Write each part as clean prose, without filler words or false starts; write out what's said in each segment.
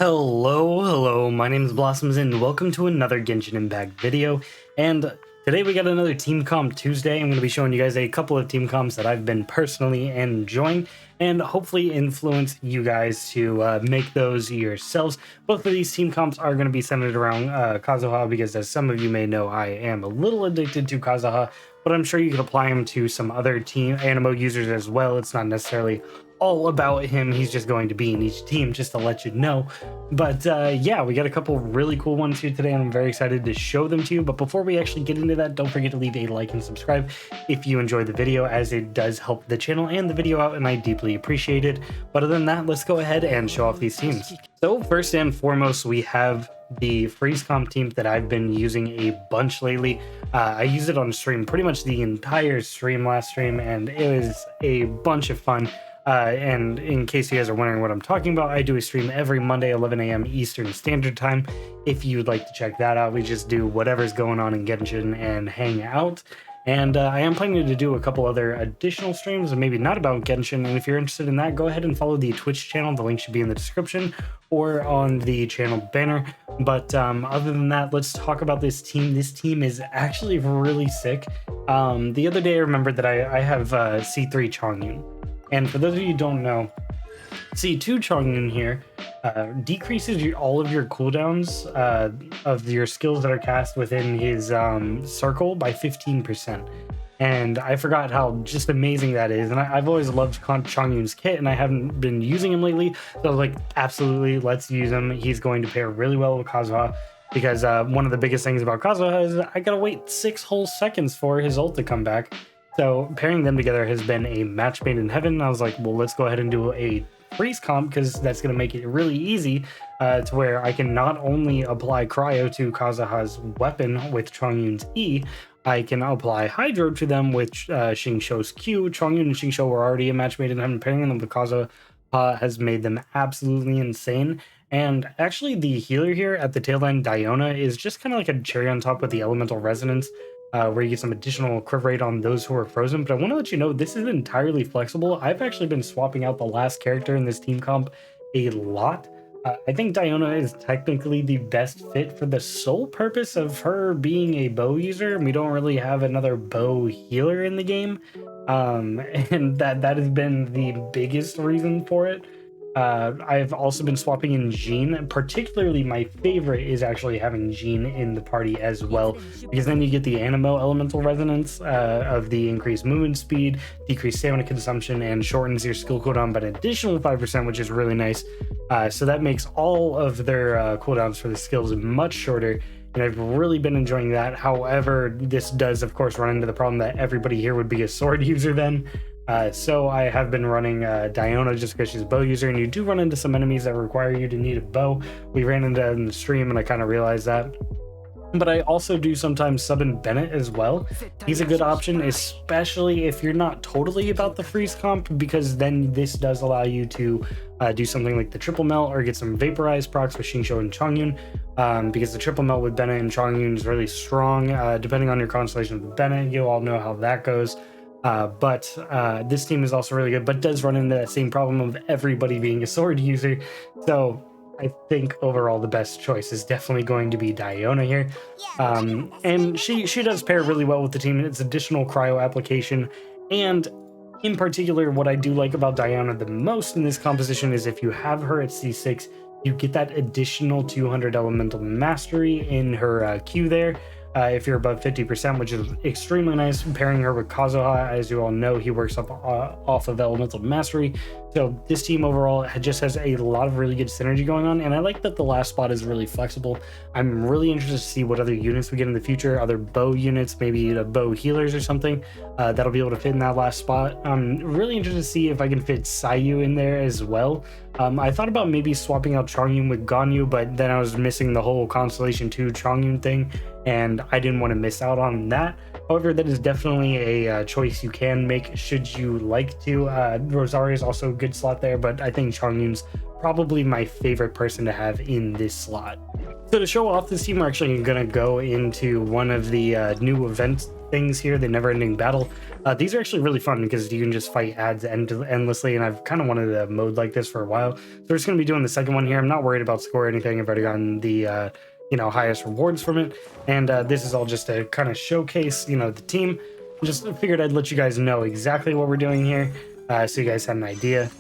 Hello, my name is Blossoms and welcome to another Genshin Impact video. And today we got another Team Comp Tuesday. I'm going to be showing you guys a couple of Team Comps that I've been personally enjoying and hopefully influence you guys to make those yourselves. Both of these Team Comps are going to be centered around Kazuha because, as some of you may know, I am a little addicted to Kazuha, but I'm sure you could apply him to some other team Animo users as well. It's not necessarily all about him, he's just going to be in each team, just to let you know. But yeah, we got a couple really cool ones here today and I'm very excited to show them to you. But before we actually get into that, don't forget to leave a like and subscribe if you enjoyed the video, as it does help the channel and the video out and I deeply appreciate it. But other than that, let's go ahead and show off these teams. So first and foremost, we have the freeze comp team that I've been using a bunch lately. I used it on stream pretty much the entire stream last stream and it was a bunch of fun. And in case you guys are wondering what I'm talking about, I do a stream every Monday, 11 a.m. Eastern Standard Time. If you'd like to check that out, we just do whatever's going on in Genshin and hang out. And I am planning to do a couple other additional streams, and maybe not about Genshin. And if you're interested in that, go ahead and follow the Twitch channel. The link should be in the description or on the channel banner. But other than that, let's talk about this team. This team is actually really sick. The other day I remembered that I have C3 Chongyun. And for those of you who don't know, C2 Chongyun here decreases all of your cooldowns of your skills that are cast within his circle by 15%. And I forgot how just amazing that is. And I've always loved Chongyun's kit and I haven't been using him lately. So I was like, absolutely, let's use him. He's going to pair really well with Kazuha. Because one of the biggest things about Kazuha is I gotta wait 6 whole seconds for his ult to come back. So pairing them together has been a match made in heaven. I was like, well, let's go ahead and do a freeze comp because that's going to make it really easy to where I can not only apply cryo to Kazuha's weapon with Chongyun's E, I can apply hydro to them with Xingqiu's Q. Chongyun and Xingqiu were already a match made in heaven. Pairing them with Kazuha has made them absolutely insane. And actually the healer here at the tail end, Diona, is just kind of like a cherry on top with the elemental resonance. Where you get some additional crit rate on those who are frozen. But I want to let you know this is entirely flexible. I've actually been swapping out the last character in this team comp a lot. I think Diona is technically the best fit for the sole purpose of her being a bow user. We don't really have another bow healer in the game. And that has been the biggest reason for it. I've also been swapping in Jean. Particularly my favorite is actually having Jean in the party as well, because then you get the Animo elemental resonance of the increased movement speed, decreased stamina consumption, and shortens your skill cooldown by an additional 5%, which is really nice. So that makes all of their cooldowns for the skills much shorter, and I've really been enjoying that. However, this does of course run into the problem that everybody here would be a sword user then. So I have been running Diona just because she's a bow user, and you do run into some enemies that require you to need a bow. We ran into that in the stream and I kind of realized that. But I also do sometimes sub in Bennett as well. He's a good option, especially if you're not totally about the freeze comp, because then this does allow you to do something like the triple melt or get some vaporized procs with Xingqiu and Chongyun, because the triple melt with Bennett and Chongyun is really strong. Depending on your constellation with Bennett, you all know how that goes. But this team is also really good, but does run into that same problem of everybody being a sword user. So I think overall the best choice is definitely going to be Diona here. And she does pair really well with the team. It's additional cryo application. And in particular, what I do like about Diona the most in this composition is if you have her at C6, you get that additional 200 elemental mastery in her Q there. If you're above 50%, which is extremely nice. Pairing her with Kazuha, as you all know, he works up off of elemental mastery. So this team overall just has a lot of really good synergy going on, and I like that the last spot is really flexible. I'm really interested to see what other units we get in the future, other bow units, maybe the bow healers or something that'll be able to fit in that last spot. I'm really interested to see if I can fit Sayu in there as well. I thought about maybe swapping out Chongyun with Ganyu, but then I was missing the whole Constellation 2 Chongyun thing, and I didn't want to miss out on that. However, that is definitely a choice you can make should you like to. Rosario is also a good slot there, but I think Chongyun's probably my favorite person to have in this slot. So to show off this team, we're actually going to go into one of the new events things here, the never-ending battle. These are actually really fun because you can just fight ads endlessly, and I've kind of wanted a mode like this for a while. So we're just going to be doing the second one here. I'm not worried about score or anything. I've already gotten the highest rewards from it, and this is all just to kind of showcase the team. Just figured I'd let you guys know exactly what we're doing here, so you guys had an idea.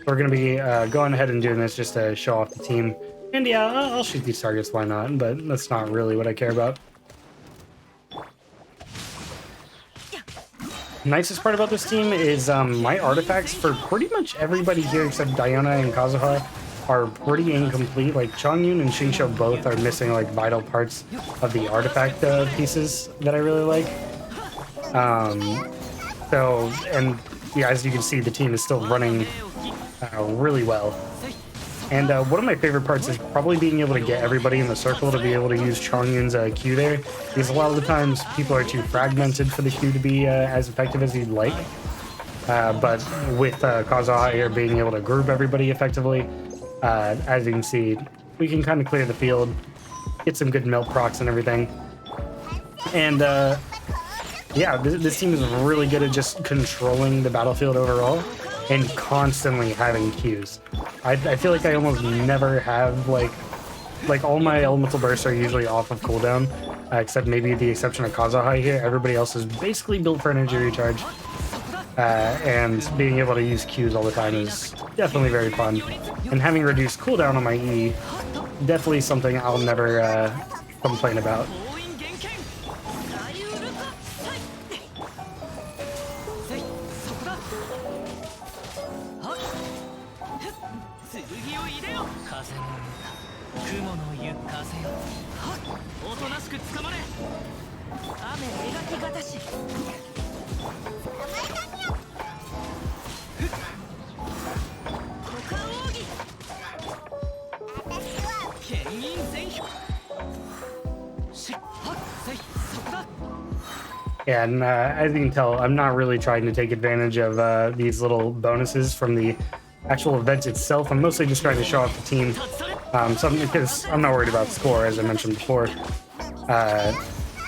We're going to be going ahead and doing this just to show off the team. And yeah, I'll shoot these targets, why not? But that's not really what I care about. Nicest part about this team is my artifacts for pretty much everybody here except Diona and Kazuha are pretty incomplete. Like Chongyun and Xingqiu both are missing like vital parts of the artifact pieces that I really like. So, and yeah, as you can see, the team is still running really well. And one of my favorite parts is probably being able to get everybody in the circle to be able to use Chongyun's Q there, because a lot of the times people are too fragmented for the Q to be as effective as you'd like. But with Kazuha here being able to group everybody effectively, as you can see, we can kind of clear the field, get some good melt procs and everything. And yeah, this team is really good at just controlling the battlefield overall and constantly having Qs. I feel like I almost never have like all my elemental bursts are usually off of cooldown, except maybe the exception of Kazuha here. Everybody else is basically built for energy recharge, and being able to use Qs all the time is definitely very fun. And having reduced cooldown on my E, definitely something I'll never complain about. Yeah, and as you can tell, I'm not really trying to take advantage of these little bonuses from the actual event itself. I'm mostly just trying to show off the team, because I'm not worried about score, as I mentioned before.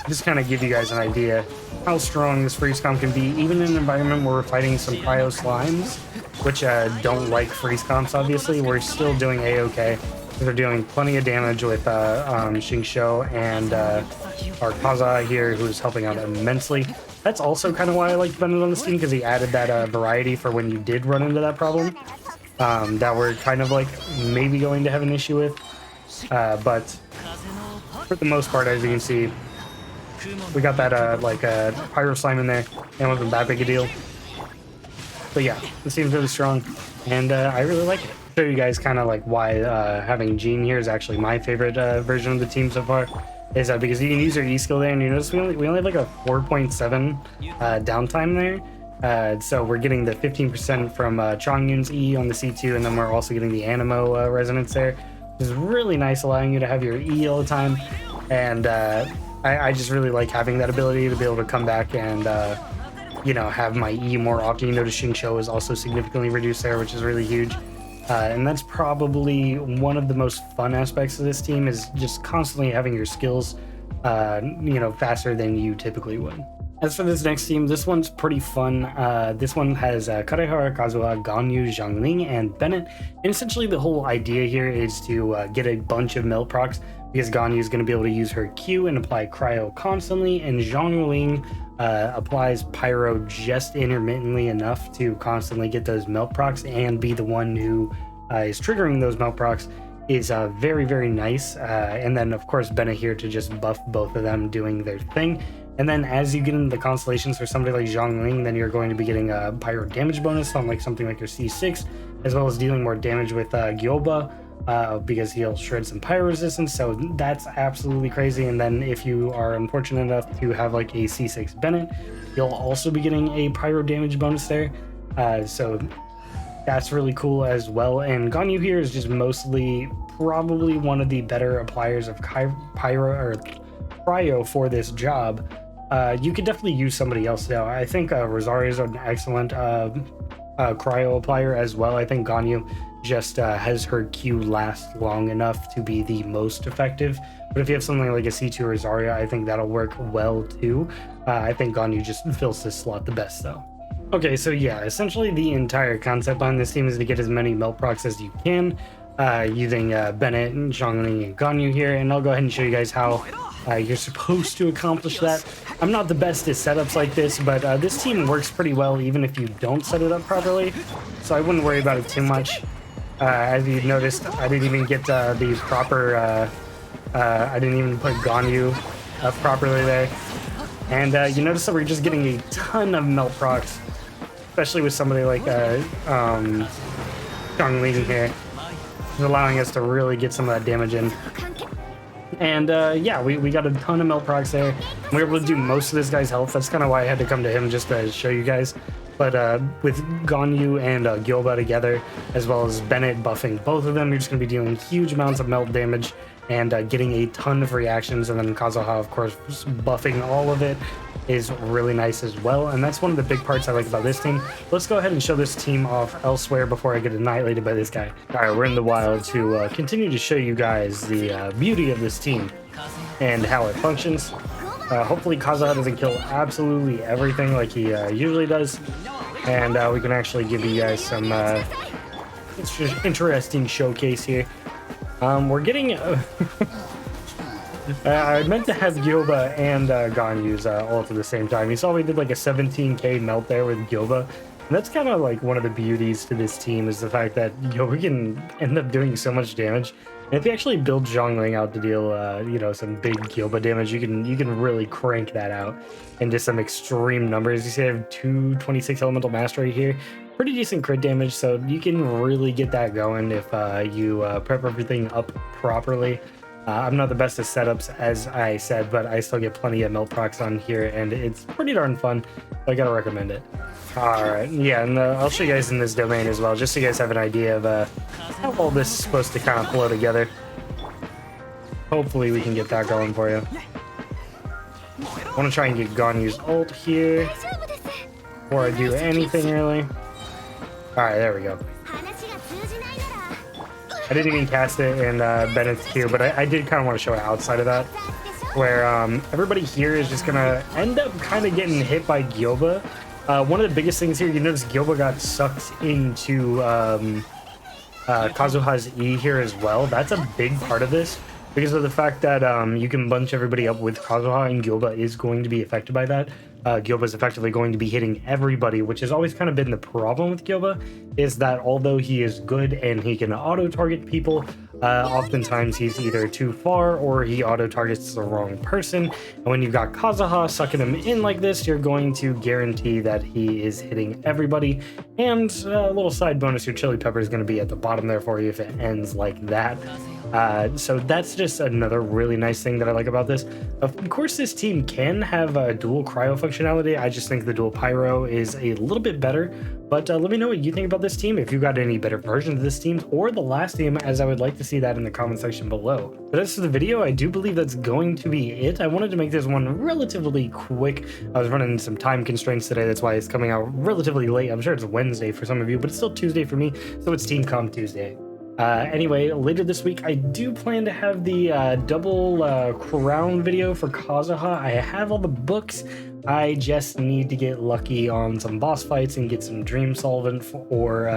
Just kind of give you guys an idea how strong this freeze comp can be, even in an environment where we're fighting some cryo slimes, which don't like freeze comps, obviously. We're still doing A-okay. They're doing plenty of damage with Xingqiu and our Kazuha here, who's helping out immensely. That's also kind of why I like Bennett on this team, because he added that variety for when you did run into that problem that we're kind of like maybe going to have an issue with. But for the most part, as you can see, we got that Pyro Slime in there, and it wasn't that big a deal. But yeah, this team's really strong, and I really like it. Show you guys kind of like why having Jean here is actually my favorite version of the team so far, is that because you can use your E skill there, and you notice we only have like a 4.7 downtime there. So we're getting the 15% from Chongyun's E on the C2, and then we're also getting the Animo resonance there, which is really nice, allowing you to have your E all the time. And I just really like having that ability to be able to come back and have my E more often. You notice Xingqiu is also significantly reduced there, which is really huge. And that's probably one of the most fun aspects of this team, is just constantly having your skills, faster than you typically would. As for this next team, this one's pretty fun. This one has Karehara, Kazuha, Ganyu, Zhongling, and Bennett. And essentially the whole idea here is to get a bunch of melt procs, because Ganyu is going to be able to use her Q and apply cryo constantly, and Zhongling applies pyro just intermittently enough to constantly get those melt procs and be the one who is triggering those melt procs. Is very, very nice. And then of course Bennett here to just buff both of them doing their thing. And then as you get into the constellations for somebody like Zhongling, then you're going to be getting a pyro damage bonus on like something like your C6, as well as dealing more damage with Gyoba, because he'll shred some pyro resistance. So that's absolutely crazy. And then if you are unfortunate enough to have like a C6 Bennett, you'll also be getting a pyro damage bonus there. So that's really cool as well. And Ganyu here is just mostly probably one of the better appliers of pyro or cryo for this job. You could definitely use somebody else though. I think Rosario is an excellent cryo applier as well. I think Ganyu just has her Q last long enough to be the most effective. But if you have something like a C2 or Zarya, I think that'll work well too. I think Ganyu just fills this slot the best though. Okay, so yeah, essentially the entire concept behind this team is to get as many melt procs as you can, using Bennett and Zhongli and Ganyu here, and I'll go ahead and show you guys how you're supposed to accomplish that. I'm not the best at setups like this, but this team works pretty well even if you don't set it up properly, so I wouldn't worry about it too much. As you've noticed, I didn't even get the proper, I didn't even put Ganyu up properly there. And you notice that we're just getting a ton of melt procs, especially with somebody like Zhongli in here, allowing us to really get some of that damage in. And yeah, we got a ton of melt procs there. We were able to do most of this guy's health. That's kind of why I had to come to him, just to show you guys. But with Ganyu and Gyoba together, as well as Bennett buffing both of them, you're just going to be dealing huge amounts of melt damage and getting a ton of reactions. And then Kazuha, of course, buffing all of it is really nice as well. And that's one of the big parts I like about this team. Let's go ahead and show this team off elsewhere before I get annihilated by this guy. All right, we're in the wild to continue to show you guys the beauty of this team and how it functions. Hopefully Kazuha doesn't kill absolutely everything like he usually does, and we can actually give you guys some interesting showcase here. We're getting I meant to have Gyoba and Ganyu's ult at the same time. You saw we did like a 17k melt there with Gyoba. And that's kind of like one of the beauties to this team, is the fact that Gyoba can end up doing so much damage. And if you actually build Zhongli out to deal, you know, some big Gyoba damage, you can really crank that out into some extreme numbers. You see I have 226 elemental mastery here. Pretty decent crit damage, so you can really get that going if you prep everything up properly. I'm not the best at setups, as I said, but I still get plenty of melt procs on here, and it's pretty darn fun. So I gotta recommend it. Alright, yeah, and I'll show you guys in this domain as well, just so you guys have an idea of how all this is supposed to kind of flow together. Hopefully we can get that going for you. I want to try and get Ganyu's ult here before I do anything, really. Alright, there we go. I didn't even cast it in Bennett's Q, but I did kind of want to show it outside of that, where everybody here is just going to end up kind of getting hit by Gyoba. One of the biggest things here, you notice Gyoba got sucked into Kazuha's E here as well. That's a big part of this, because of the fact that you can bunch everybody up with Kazuha, and Gyoba is going to be affected by that. Gyoba is effectively going to be hitting everybody, which has always kind of been the problem with Gyoba, is that although he is good and he can auto-target people, oftentimes he's either too far or he auto-targets the wrong person. And when you've got Kazuha sucking him in like this, you're going to guarantee that he is hitting everybody. And a little side bonus, your chili pepper is going to be at the bottom there for you if it ends like that. So that's just another really nice thing that I like about this. Of course, this team can have a dual cryo functionality. I just think the dual pyro is a little bit better. But let me know what you think about this team, if you've got any better versions of this team or the last team, as I would like to see that in the comment section below. But as for the video, I do believe that's going to be it. I wanted to make this one relatively quick. I was running some time constraints today, that's why it's coming out relatively late. I'm sure it's Wednesday for some of you, but it's still Tuesday for me, so it's Team Comp Tuesday. Anyway, later this week, I do plan to have the double crown video for Kazuha. I have all the books. I just need to get lucky on some boss fights and get some dream solvent for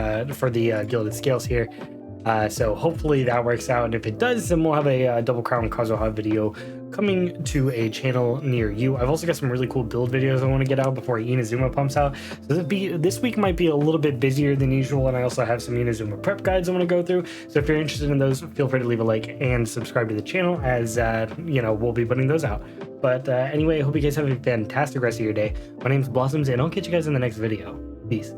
the Gilded Scales here. So hopefully that works out, and if it does, then we'll have a double crown Kazuha video coming to a channel near you. I've also got some really cool build videos I want to get out before Inazuma pumps out. So this week might be a little bit busier than usual, and I also have some Inazuma prep guides I want to go through. So if you're interested in those, feel free to leave a like and subscribe to the channel, as you know, we'll be putting those out. But anyway, I hope you guys have a fantastic rest of your day. My name's Blossoms, and I'll catch you guys in the next video. Peace.